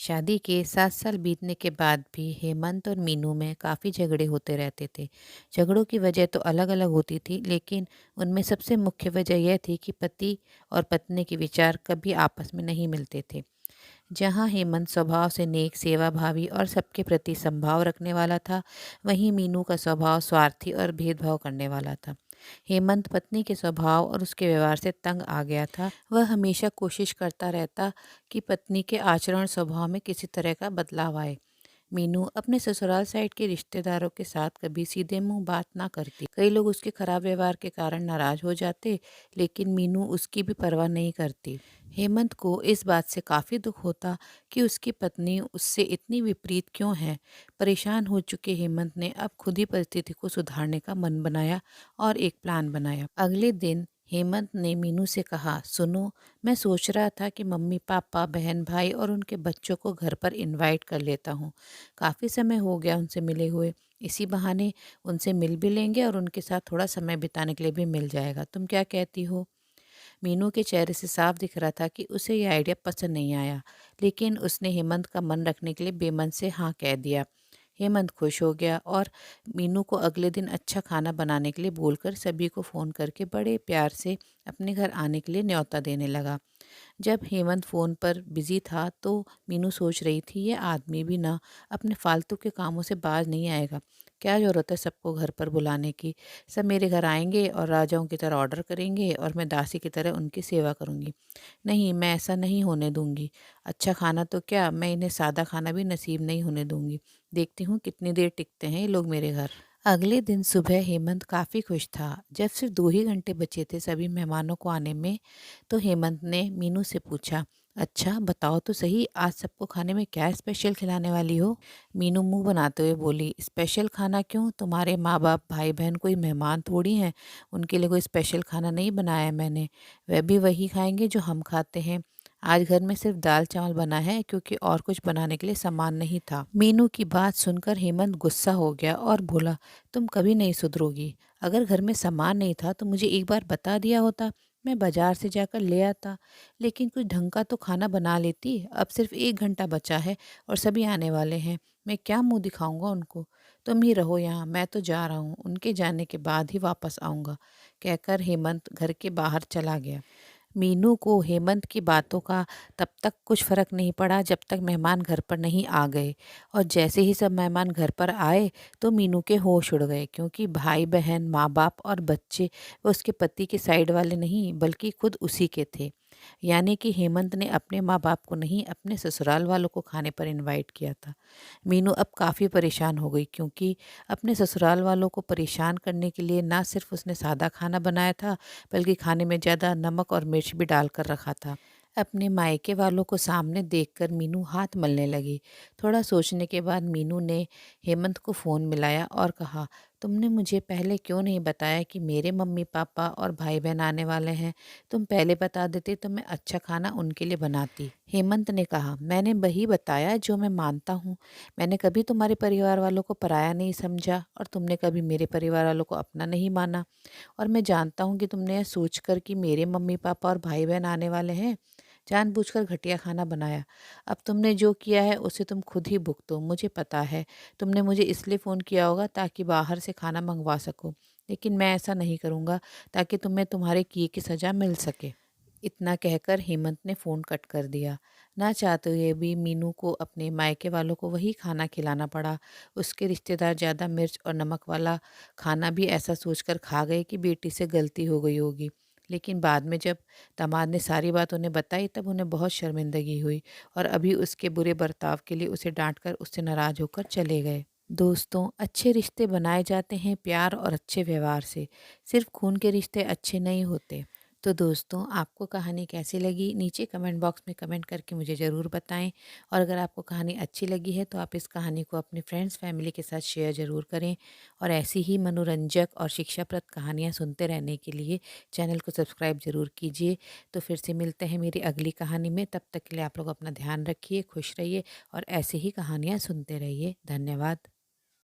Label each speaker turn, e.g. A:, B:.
A: शादी के 7 साल बीतने के बाद भी हेमंत और मीनू में काफ़ी झगड़े होते रहते थे। झगड़ों की वजह तो अलग अलग होती थी, लेकिन उनमें सबसे मुख्य वजह यह थी कि पति और पत्नी के विचार कभी आपस में नहीं मिलते थे। जहाँ हेमंत स्वभाव से नेक, सेवाभावी और सबके प्रति संभाव रखने वाला था, वहीं मीनू का स्वभाव स्वार्थी और भेदभाव करने वाला था। हेमंत पत्नी के स्वभाव और उसके व्यवहार से तंग आ गया था। वह हमेशा कोशिश करता रहता कि पत्नी के आचरण स्वभाव में किसी तरह का बदलाव आए। मीनू अपने ससुराल साइड के रिश्तेदारों के साथ कभी सीधे मुंह बात ना करती। कई लोग उसके खराब व्यवहार के कारण नाराज हो जाते, लेकिन मीनू उसकी भी परवाह नहीं करती। हेमंत को इस बात से काफ़ी दुख होता कि उसकी पत्नी उससे इतनी विपरीत क्यों है। परेशान हो चुके हेमंत ने अब खुद ही परिस्थिति को सुधारने का मन बनाया और एक प्लान बनाया। अगले दिन हेमंत ने मीनू से कहा, सुनो, मैं सोच रहा था कि मम्मी पापा, बहन भाई और उनके बच्चों को घर पर इनवाइट कर लेता हूँ। काफ़ी समय हो गया उनसे मिले हुए। इसी बहाने उनसे मिल भी लेंगे और उनके साथ थोड़ा समय बिताने के लिए भी मिल जाएगा। तुम क्या कहती हो? मीनू के चेहरे से साफ दिख रहा था कि उसे यह आइडिया पसंद नहीं आया, लेकिन उसने हेमंत का मन रखने के लिए बेमन से हाँ कह दिया। हेमंत खुश हो गया और मीनू को अगले दिन अच्छा खाना बनाने के लिए बोलकर सभी को फ़ोन करके बड़े प्यार से अपने घर आने के लिए न्योता देने लगा। जब हेमंत फ़ोन पर बिज़ी था तो मीनू सोच रही थी, ये आदमी भी ना अपने फालतू के कामों से बाज नहीं आएगा। क्या ज़रूरत है सबको घर पर बुलाने की। सब मेरे घर आएंगे और राजाओं की तरह ऑर्डर करेंगे और मैं दासी की तरह उनकी सेवा करूंगी। नहीं, मैं ऐसा नहीं होने दूंगी। अच्छा खाना तो क्या, मैं इन्हें सादा खाना भी नसीब नहीं होने दूंगी। देखती हूँ कितनी देर टिकते हैं ये लोग मेरे घर। अगले दिन सुबह हेमंत काफ़ी खुश था। जब सिर्फ 2 ही घंटे बचे थे सभी मेहमानों को आने में, तो हेमंत ने मीनू से पूछा, अच्छा बताओ तो सही, आज सबको खाने में क्या स्पेशल खिलाने वाली हो? मीनू मुंह बनाते हुए बोली, स्पेशल खाना क्यों, तुम्हारे माँ बाप भाई बहन कोई मेहमान थोड़ी हैं। उनके लिए कोई स्पेशल खाना नहीं बनाया है मैंने। वह भी वही खाएंगे जो हम खाते हैं। आज घर में सिर्फ दाल चावल बना है क्योंकि और कुछ बनाने के लिए सामान नहीं था। मीनू की बात सुनकर हेमंत गुस्सा हो गया और बोला, तुम कभी नहीं सुधरोगी। अगर घर में सामान नहीं था तो मुझे एक बार बता दिया होता, मैं बाजार से जाकर ले आता। लेकिन कुछ ढंग का तो खाना बना लेती। अब सिर्फ 1 घंटा बचा है और सभी आने वाले हैं। मैं क्या मुंह दिखाऊंगा उनको। तुम ही रहो यहाँ, मैं तो जा रहा हूँ, उनके जाने के बाद ही वापस आऊँगा, कहकर हेमंत घर के बाहर चला गया। मीनू को हेमंत की बातों का तब तक कुछ फर्क नहीं पड़ा जब तक मेहमान घर पर नहीं आ गए। और जैसे ही सब मेहमान घर पर आए तो मीनू के होश उड़ गए, क्योंकि भाई बहन, माँ बाप और बच्चे वो उसके पति के साइड वाले नहीं बल्कि खुद उसी के थे। यानी कि हेमंत ने अपने माँ बाप को नहीं, अपने ससुराल वालों को खाने पर इनवाइट किया था। मीनू अब काफ़ी परेशान हो गई, क्योंकि अपने ससुराल वालों को परेशान करने के लिए ना सिर्फ उसने सादा खाना बनाया था, बल्कि खाने में ज़्यादा नमक और मिर्च भी डालकर रखा था। अपने मायके वालों को सामने देखकर मीनू हाथ मलने लगी। थोड़ा सोचने के बाद मीनू ने हेमंत को फ़ोन मिलाया और कहा, तुमने मुझे पहले क्यों नहीं बताया कि मेरे मम्मी पापा और भाई बहन आने वाले हैं? तुम पहले बता देते तो मैं अच्छा खाना उनके लिए बनाती। हेमंत ने कहा, मैंने वही बताया जो मैं मानता हूँ। मैंने कभी तुम्हारे परिवार वालों को पराया नहीं समझा और तुमने कभी मेरे परिवार वालों को अपना नहीं माना। और मैं जानता हूँ कि तुमने यह सोचकर कि मेरे मम्मी पापा और भाई बहन आने वाले हैं, जानबूझकर घटिया खाना बनाया। अब तुमने जो किया है उसे तुम खुद ही भुगतो, मुझे पता है। तुमने मुझे इसलिए फ़ोन किया होगा ताकि बाहर से खाना मंगवा सको, लेकिन मैं ऐसा नहीं करूँगा, ताकि तुम्हें तुम्हारे किए की सज़ा मिल सके। इतना कहकर हेमंत ने फ़ोन कट कर दिया। ना चाहते हुए भी मीनू को अपने मायके वालों को वही खाना खिलाना पड़ा। उसके रिश्तेदार ज़्यादा मिर्च और नमक वाला खाना भी ऐसा सोचकर खा गए कि बेटी से गलती हो गई होगी। लेकिन बाद में जब दामाद ने सारी बात उन्हें बताई तब उन्हें बहुत शर्मिंदगी हुई और अभी उसके बुरे बर्ताव के लिए उसे डांटकर उससे नाराज़ होकर चले गए। दोस्तों, अच्छे रिश्ते बनाए जाते हैं प्यार और अच्छे व्यवहार से। सिर्फ खून के रिश्ते अच्छे नहीं होते। तो दोस्तों, आपको कहानी कैसी लगी नीचे कमेंट बॉक्स में कमेंट करके मुझे ज़रूर बताएं। और अगर आपको कहानी अच्छी लगी है तो आप इस कहानी को अपने फ्रेंड्स फैमिली के साथ शेयर ज़रूर करें। और ऐसी ही मनोरंजक और शिक्षाप्रद कहानियाँ सुनते रहने के लिए चैनल को सब्सक्राइब ज़रूर कीजिए। तो फिर से मिलते हैं मेरी अगली कहानी में। तब तक के लिए आप लोग अपना ध्यान रखिए, खुश रहिए और ऐसे ही कहानियाँ सुनते रहिए। धन्यवाद।